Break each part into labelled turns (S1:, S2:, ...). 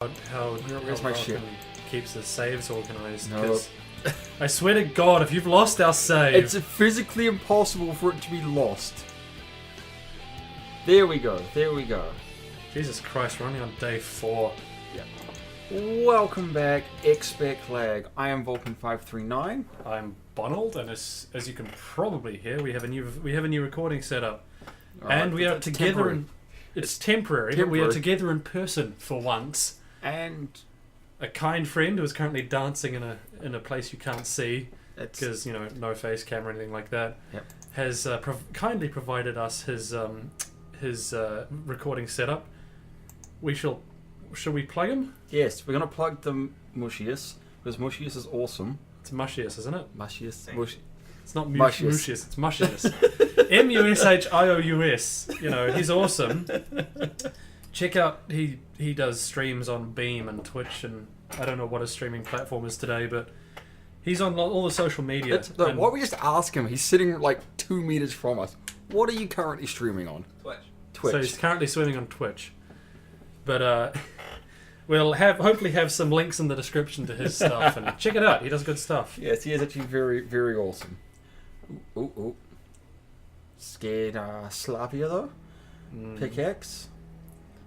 S1: how
S2: Where's my ship?
S1: keeps the saves organised.
S2: No.
S1: I swear to God, if you've lost our save...
S2: It's physically impossible for it to be lost. There we go. There we go.
S1: Jesus Christ, we're only on day 4.
S2: Yeah. Welcome back, Expect Lag. I am Vulcan539.
S1: I'm Bonald, and as you can probably hear, we have a new recording set up. And we are together it's temporary, but we are together in person for once.
S2: And
S1: a kind friend who is currently dancing in a place you can't see because no face camera or anything like that.
S2: Yep.
S1: Has kindly provided us his recording setup. Shall we plug him?
S2: yes, we're gonna plug the Mushious because Mushious is awesome.
S1: It's Mushious, isn't it?
S2: Mushious.
S1: It's not
S2: Mushious.
S1: Mushious. It's Mushious. Mushious. He's awesome. Check out he does streams on Beam and Twitch, and I don't know what his streaming platform is today, but he's on all the social media.
S2: Why don't we just ask him? He's sitting like 2 meters from us. What are you currently streaming on? Twitch.
S1: So he's currently swimming on Twitch. But we'll hopefully have some links in the description to his stuff, and check it out. He does good stuff.
S2: Yes, he is actually very, very awesome. Ooh. Scared Slavia though. Pickaxe.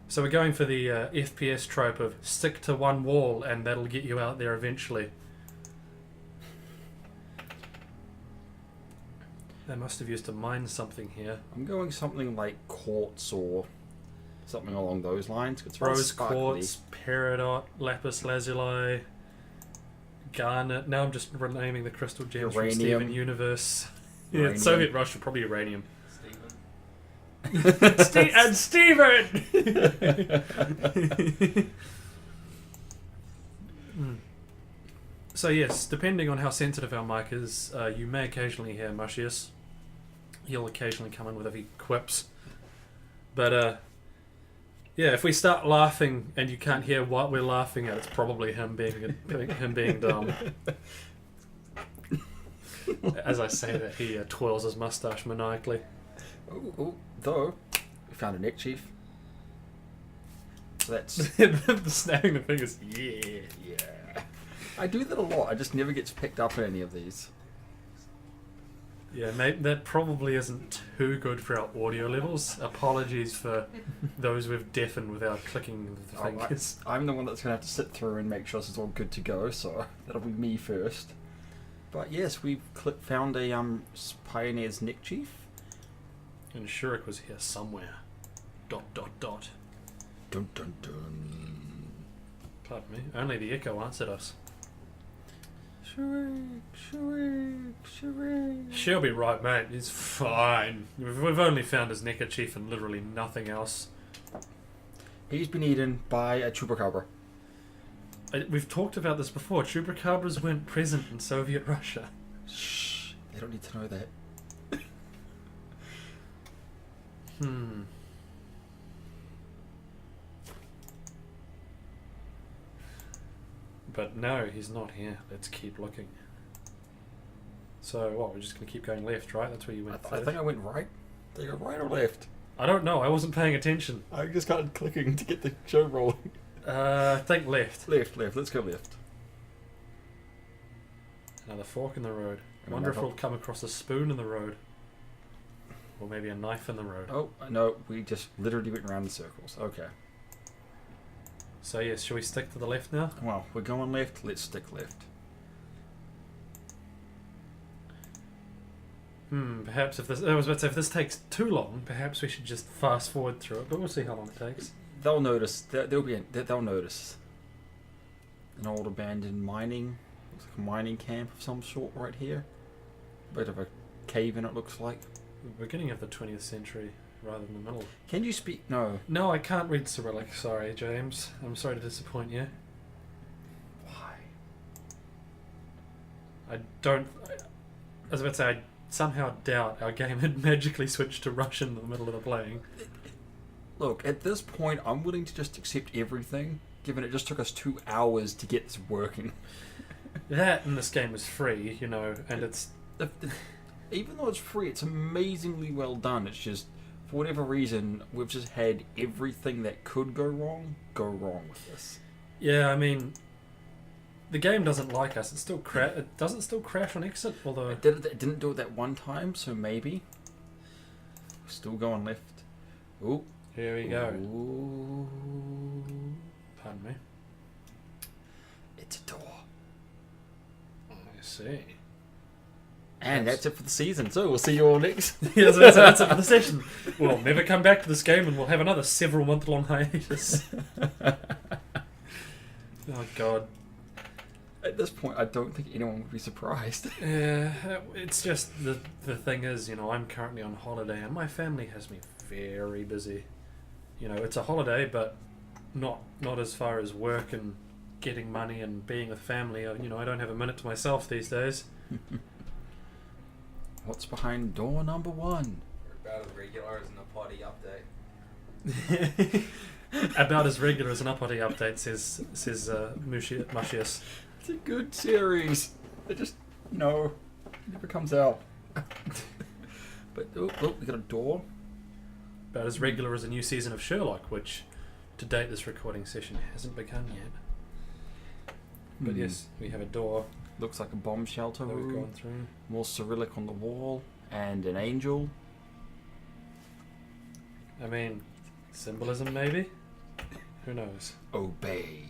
S1: So we're going for the FPS trope of stick to one wall, and that'll get you out there eventually. They must have used to mine something here.
S2: I'm going something like quartz or something along those lines. It's
S1: Rose quartz, peridot, lapis lazuli, garnet. Now I'm just renaming the crystal gems from Steven Universe. Yeah, Soviet Russia, probably uranium. And Steven! So yes, depending on how sensitive our mic is, you may occasionally hear Mushious. He'll occasionally come in with a few quips. But yeah, if we start laughing and you can't hear what we're laughing at, it's probably him being dumb. As I say that, he twirls his mustache maniacally.
S2: Though, we found a neck chief. So that's...
S1: The snapping the fingers. Yeah.
S2: I do that a lot. I just never gets picked up in any of these.
S1: Yeah, mate, that probably isn't too good for our audio levels. Apologies for those we've deafened without clicking the fingers.
S2: I'm the one that's going to have to sit through and make sure this is all good to go, so that'll be me first. But yes, we've found a Pioneer's neck chief.
S1: And Shurik was here somewhere. ...
S2: Dun dun dun.
S1: Pardon me. Only the echo answered us.
S2: Shurik.
S1: She'll be right, mate. He's fine. We've only found his Necker Chief and literally nothing else.
S2: He's been eaten by a chupacabra.
S1: We've talked about this before. Chupacabras weren't present in Soviet Russia.
S2: Shh. They don't need to know that.
S1: But no, he's not here. Let's keep looking. So, what, we're just going to keep going left, right? That's where you went.
S2: I think I went right. Did I go right or left?
S1: I don't know. I wasn't paying attention.
S2: I just started clicking to get the show rolling.
S1: I think left.
S2: Left. Let's go left.
S1: Another fork in the road. I wonder if we'll come across a spoon in the road. Or maybe a knife in the road.
S2: Oh, no. We just literally went around in circles. Okay.
S1: So yes, shall we stick to the left now?
S2: Well, we're going left. Let's stick left.
S1: Perhaps if this takes too long, perhaps we should just fast forward through it. But we'll see how long it takes.
S2: They'll notice. They'll notice. An old abandoned mining, looks like a mining camp of some sort right here. Bit of a cave in, it looks like.
S1: Beginning of the 20th century, rather than the middle.
S2: Can you speak? No.
S1: No, I can't read Cyrillic. Sorry, James. I'm sorry to disappoint you.
S2: Why?
S1: I was about to say, I somehow doubt our game had magically switched to Russian in the middle of the playing.
S2: Look, at this point, I'm willing to just accept everything, given it just took us 2 hours to get this working.
S1: That in this game is free, and it's...
S2: Even though it's free, it's amazingly well done. It's just, for whatever reason, we've just had everything that could go wrong with this.
S1: Yeah, I mean, the game doesn't like us. It doesn't still crash on exit, although
S2: It didn't do it that one time, so maybe. Still going left. Ooh.
S1: here we go.
S2: Ooh.
S1: Pardon me.
S2: It's a door.
S1: I see.
S2: And that's it for the season, so we'll see you all next.
S1: Yeah, so that's it for the session. We'll never come back to this game, and we'll have another several month-long hiatus. Oh God.
S2: At this point, I don't think anyone would be surprised.
S1: Yeah, it's just the thing is, I'm currently on holiday, and my family has me very busy. It's a holiday, but not as far as work and getting money and being with family. I don't have a minute to myself these days.
S2: What's behind door number 1?
S3: We're about as regular as a potty update.
S1: About as regular as an uppity update, says Mushious.
S2: It's a good series. It just, never comes out. But, we got a door.
S1: About as regular as a new season of Sherlock, which, to date, this recording session hasn't begun yet. But yes, we have a door
S2: Looks like a bomb shelter
S1: that we've
S2: room.
S1: gone through.
S2: More Cyrillic on the wall. And an angel.
S1: I mean, symbolism maybe? Who knows?
S2: Obey.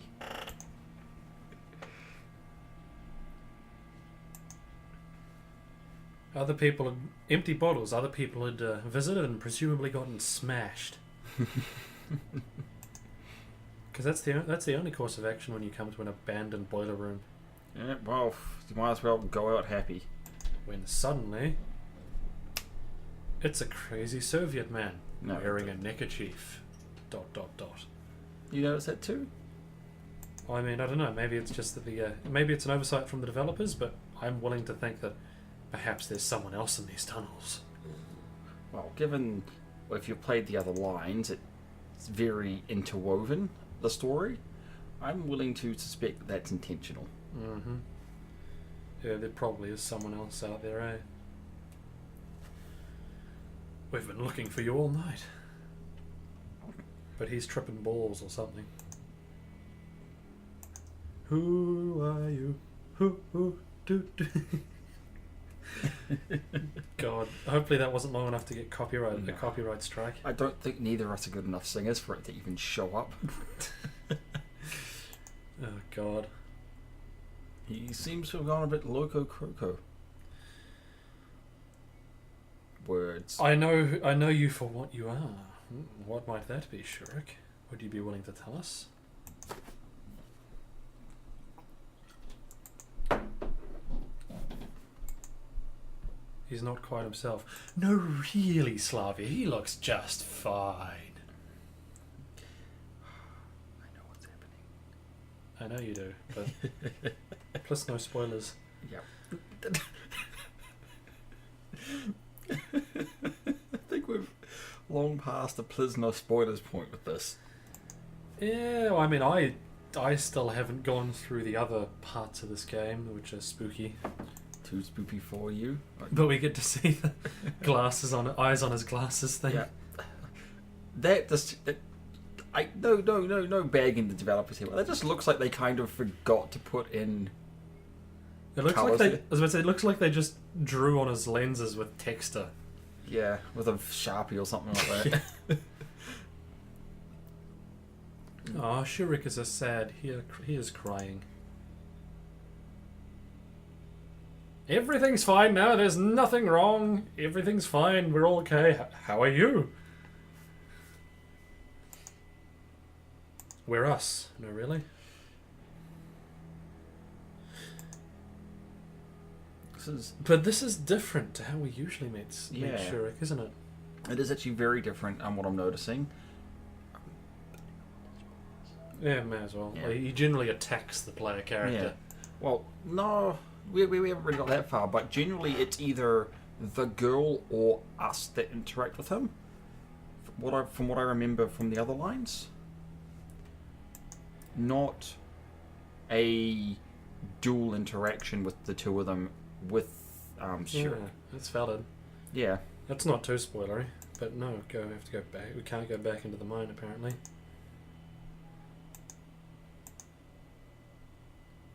S1: Other people had empty bottles. Other people had visited and presumably gotten smashed. Because that's the only course of action when you come to an abandoned boiler room.
S2: Yeah, well, you might as well go out happy.
S1: When suddenly, it's a crazy Soviet man
S2: No,
S1: wearing a neckerchief. ...
S2: You notice that too?
S1: I mean, I don't know. Maybe it's just that maybe it's an oversight from the developers, but I'm willing to think that perhaps there's someone else in these tunnels.
S2: Well, if you've played the other lines, it's very interwoven, the story. I'm willing to suspect that that's intentional.
S1: Mm-hmm. Yeah, there probably is someone else out there, eh? We've been looking for you all night. But he's tripping balls or something. Who are you? Who do. God, hopefully that wasn't long enough to get a copyright strike.
S2: I don't think neither of us are good enough singers for it to even show up.
S1: Oh God.
S2: He seems to have gone a bit loco croco. Words.
S1: I know you for what you are. What might that be, Shurik? Would you be willing to tell us? He's not quite himself. No, really, Slavia. He looks just fine.
S2: I know what's happening.
S1: I know you do, but plus no spoilers.
S2: Yep. I think we've long past the please no spoilers point with this.
S1: Yeah, well, I mean, I still haven't gone through the other parts of this game, which are spooky.
S2: Too spooky for you.
S1: But we get to see the eyes on his glasses thing.
S2: Yeah. No bagging the developers here. That just looks like they kind of forgot to put in.
S1: It looks
S2: colours
S1: like
S2: here.
S1: I was about to say, it looks like they just drew on his lenses with texture.
S2: Yeah, with a Sharpie or something like that.
S1: Oh, Shurik is sad. He is crying. Everything's fine now. There's nothing wrong. Everything's fine. We're all okay. How are you? We're us. No, really? But this is different to how we usually meet Shurik, isn't it?
S2: It is actually very different on what I'm noticing.
S1: Yeah, may as well.
S2: Yeah.
S1: He generally attacks the player character.
S2: Yeah. Well, no, we haven't really got that far, but generally it's either the girl or us that interact with him. From what I remember from the other lines. Not a dual interaction with the two of them with Shurik.
S1: Yeah, that's valid.
S2: Yeah.
S1: That's not too spoilery, but no, we have to go back. We can't go back into the mine, apparently.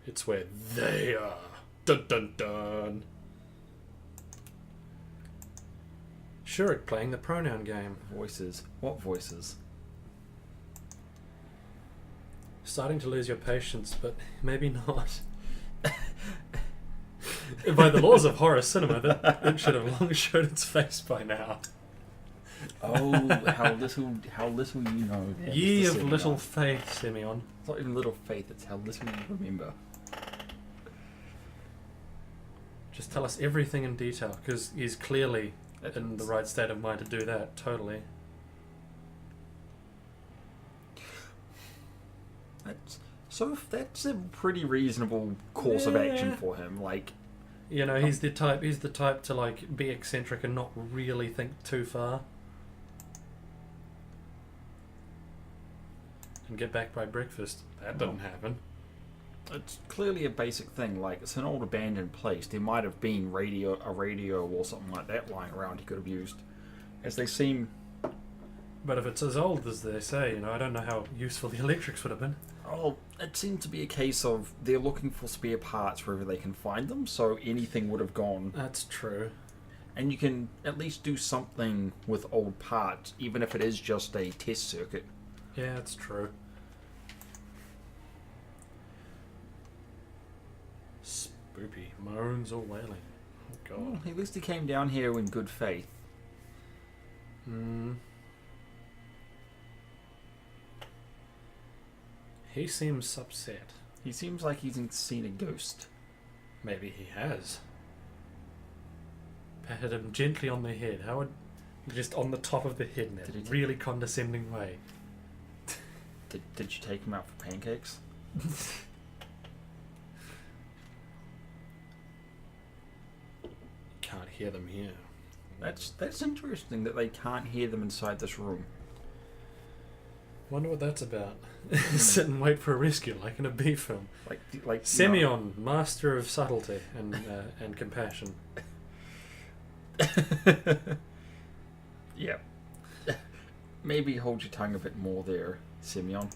S1: It's where they are. Dun dun dun. Shurik playing the pronoun game.
S2: Voices. What voices?
S1: Starting to lose your patience, but maybe not. By the laws of horror cinema, that should have long showed its face by now.
S2: Oh, how little you know. There,
S1: Ye
S2: Mr.
S1: of
S2: Simeon.
S1: little faith, Simeon.
S2: It's not even little faith, it's how little you remember.
S1: Just tell us everything in detail, because he's clearly in the right state of mind to do that, totally.
S2: That's a pretty reasonable course of action
S1: Yeah.
S2: for him. Like,
S1: You know, he's the type to like be eccentric and not really think too far. And get back by breakfast. That didn't happen.
S2: it's clearly a basic thing. Like, it's an old abandoned place. There might have been a radio or something like that lying around he could have used. As they seem...
S1: But if it's as old as they say, you know, I don't know how useful the electrics would have been.
S2: Oh, it seemed to be a case of they're looking for spare parts wherever they can find them, so anything would have gone.
S1: That's true.
S2: And you can at least do something with old parts, even if it is just a test circuit.
S1: Yeah, that's true. Spoopy. Moans or wailing. Oh, God.
S2: Well, at least he came down here in good faith.
S1: He seems upset.
S2: He seems like he's seen a ghost.
S1: Maybe he has. Patted him gently on the head. How would... Just on the top of the head in
S2: Did he
S1: that
S2: take-
S1: really condescending way.
S2: Did you take him out for pancakes?
S1: Can't hear them here.
S2: That's interesting that they can't hear them inside this room.
S1: Wonder what that's about. Sit and wait for a rescue, like in a B film.
S2: Like
S1: Simeon, master of subtlety and compassion.
S2: Yeah. Maybe hold your tongue a bit more there, Simeon.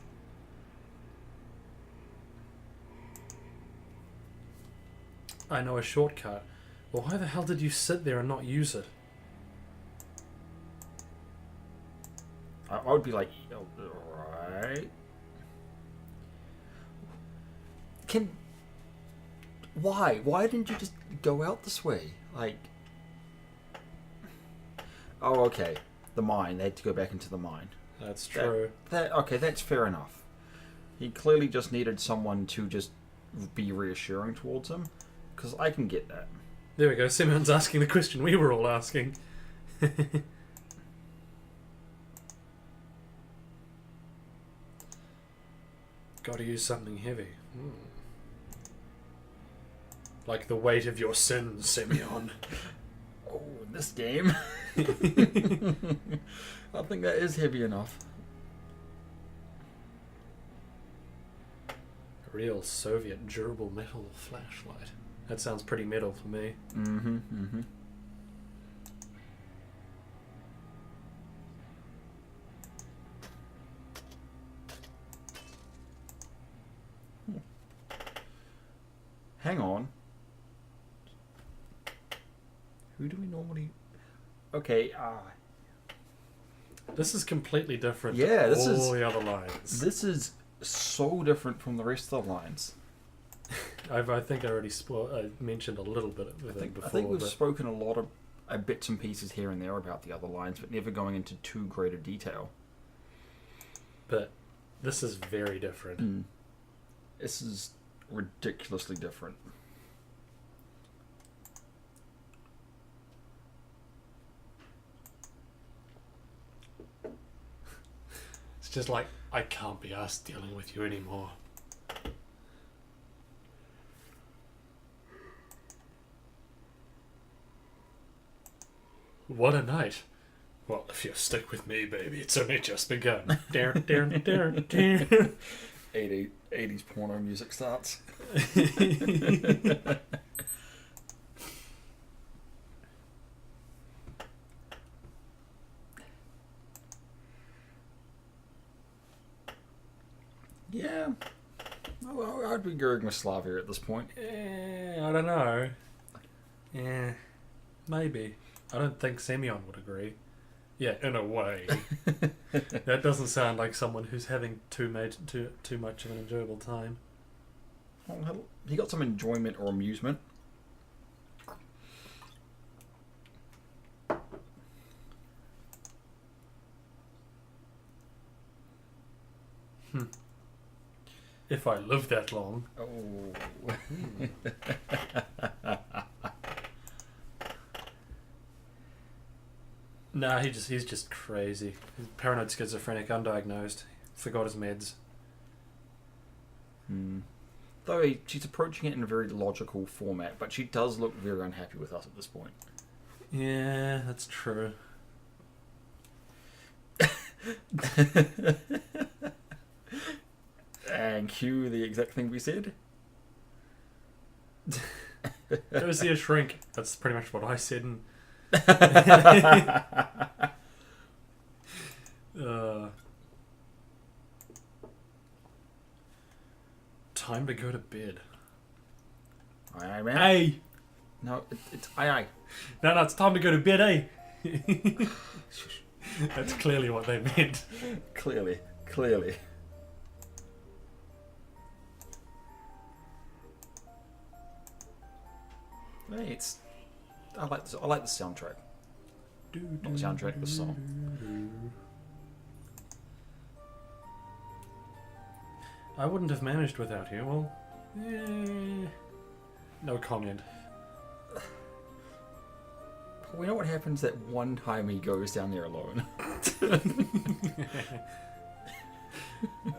S1: I know a shortcut. Well, why the hell did you sit there and not use it?
S2: I would be like, alright. Why? Why didn't you just go out this way? Like... Oh, okay. The mine. They had to go back into the mine.
S1: That's true.
S2: Okay, that's fair enough. He clearly just needed someone to just be reassuring towards him. Because I can get that.
S1: There we go. Simeon's asking the question we were all asking. Gotta use something heavy. Like the weight of your sins, Simeon.
S2: Oh, in this game? I think that is heavy enough.
S1: A real Soviet durable metal flashlight. That sounds pretty metal to me.
S2: Mm-hmm. Hang on. Who do we normally... Okay,
S1: This is completely different
S2: Yeah,
S1: to
S2: this
S1: all
S2: is-
S1: the other lines.
S2: this is so different from the rest of the lines.
S1: I think I already mentioned a little bit of it before.
S2: I think we've
S1: but
S2: spoken a lot of bits and pieces here and there about the other lines, but never going into too great a detail.
S1: but this is very different.
S2: This is ridiculously different.
S1: It's just like, I can't be asked dealing with you anymore. What a night. Well, if you stick with me, baby, it's only just begun.
S2: 80s porno music starts. Yeah, I'd be going with Slavia at this point.
S1: I don't know. Yeah, maybe. I don't think Semyon would agree. Yeah, in a way. That doesn't sound like someone who's having too much of an enjoyable time.
S2: Well, he got some enjoyment or amusement.
S1: If I live that long.
S2: Oh.
S1: Nah, he's just crazy. He's paranoid schizophrenic, undiagnosed. Forgot his meds.
S2: Though she's approaching it in a very logical format, but she does look very unhappy with us at this point.
S1: Yeah, that's true.
S2: And cue the exact thing we said.
S1: Go see a shrink. That's pretty much what I said. And time to go to bed.
S2: Aye, man.
S1: Hey!
S2: No, it's aye.
S1: No, it's time to go to bed, eh? That's clearly what they meant.
S2: Clearly. Hey, I like the soundtrack. Not the soundtrack, the song.
S1: I wouldn't have managed without you. Well, no comment.
S2: We know what happens that one time he goes down there alone.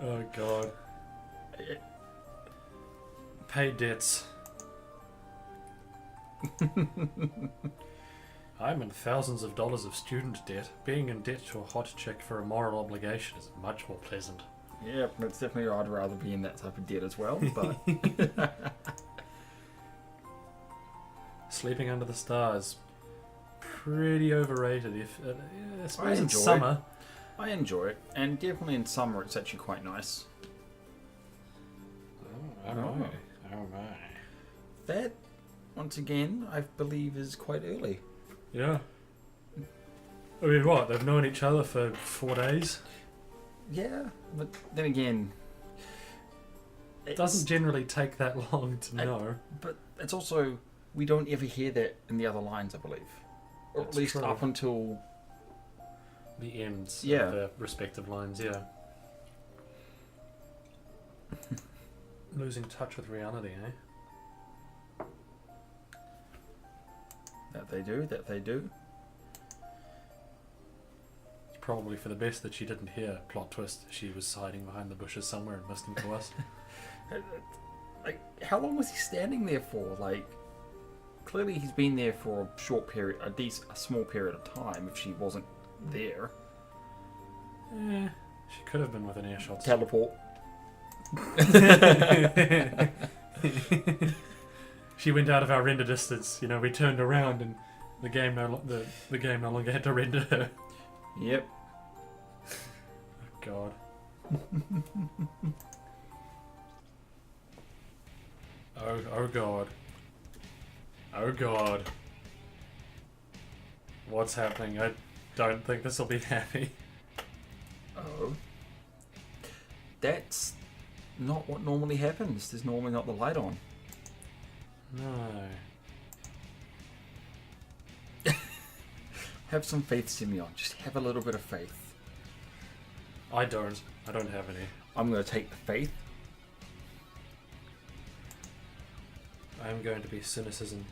S1: Oh God. Pay debts. I'm in thousands of dollars of student debt. Being in debt to a hot chick for a moral obligation is much more pleasant.
S2: Yeah, it's definitely I'd rather be in that type of debt as well, but
S1: Sleeping under the stars, pretty overrated. I suppose in
S2: enjoy it.
S1: summer.
S2: I enjoy it, and definitely in summer it's actually quite nice.
S1: Oh my.
S2: That, once again, I believe is quite early.
S1: Yeah. I mean, what? They've known each other for 4 days?
S2: Yeah, but then again,
S1: It doesn't generally take that long to know.
S2: But it's also, we don't ever hear that in the other lines, I believe. Or
S1: That's
S2: at least
S1: true.
S2: up until...
S1: The ends
S2: Yeah.
S1: of the respective lines, yeah. Losing touch with reality, eh?
S2: That they do.
S1: It's probably for the best that she didn't hear. Plot twist, she was hiding behind the bushes somewhere and listening to us.
S2: Like, how long was he standing there for? Like, clearly he's been there for a short period, a small period of time if she wasn't there.
S1: She could have been within earshot.
S2: Teleport.
S1: She went out of our render distance. You know, we turned around and the game the game no longer had to render her.
S2: Yep.
S1: Oh, God. Oh God. Oh God. What's happening? I don't think this will be happy.
S2: Oh. That's not what normally happens. There's normally not the light on.
S1: No.
S2: Have some faith, Simeon. Just have a little bit of faith.
S1: I don't have any.
S2: I'm going to take the faith.
S1: I'm going to be cynicism.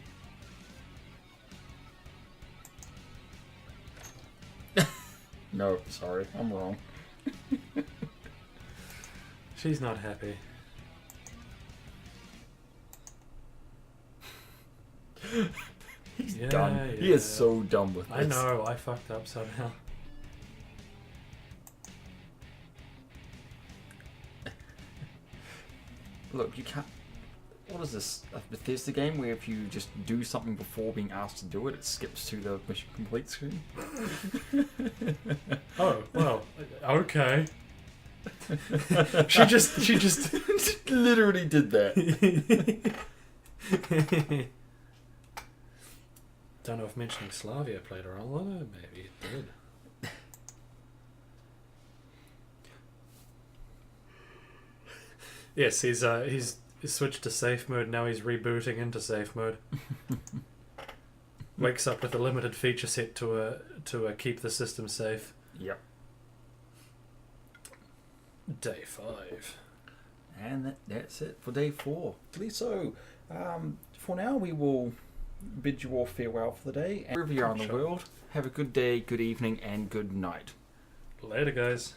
S2: No, sorry. I'm wrong.
S1: She's not happy.
S2: He's
S1: Yeah,
S2: done. He
S1: yeah.
S2: is so done with this.
S1: I know, I fucked up somehow.
S2: Look, you can't... What is this? A Bethesda game where if you just do something before being asked to do it, it skips to the mission complete screen?
S1: Oh, well, okay. She just
S2: literally did that.
S1: Don't know if mentioning Slavia played a role in it. Maybe it did. Yes, he's switched to safe mode. Now he's rebooting into safe mode. Wakes up with a limited feature set to keep the system safe.
S2: Yep.
S1: Day 5.
S2: And that's it for day 4. So, for now we will bid you all farewell for the day. And wherever you are in the world, have a good day, good evening, and good night.
S1: Later, guys.